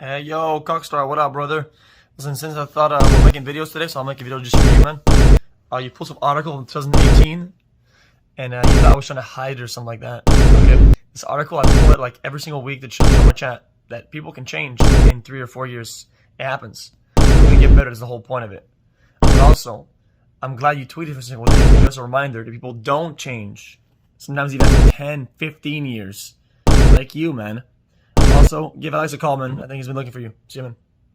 Hey, yo, Cockstar, what up, brother? Listen, since I thought we're making videos today, so I'll make a video just for you, man. You posted an article in 2018, and you thought I was trying to hide it or something like that. Okay, this article, I pull it like every single week that shows on my chat that people can change in 3 or 4 years. It happens. It's going to get better is the whole point of it. But also, I'm glad you tweeted for a single day. Just a reminder that people don't change. Sometimes even 10, 15 years. Like you, man. Also, give Alex a call, man. I think he's been looking for you. See you, man.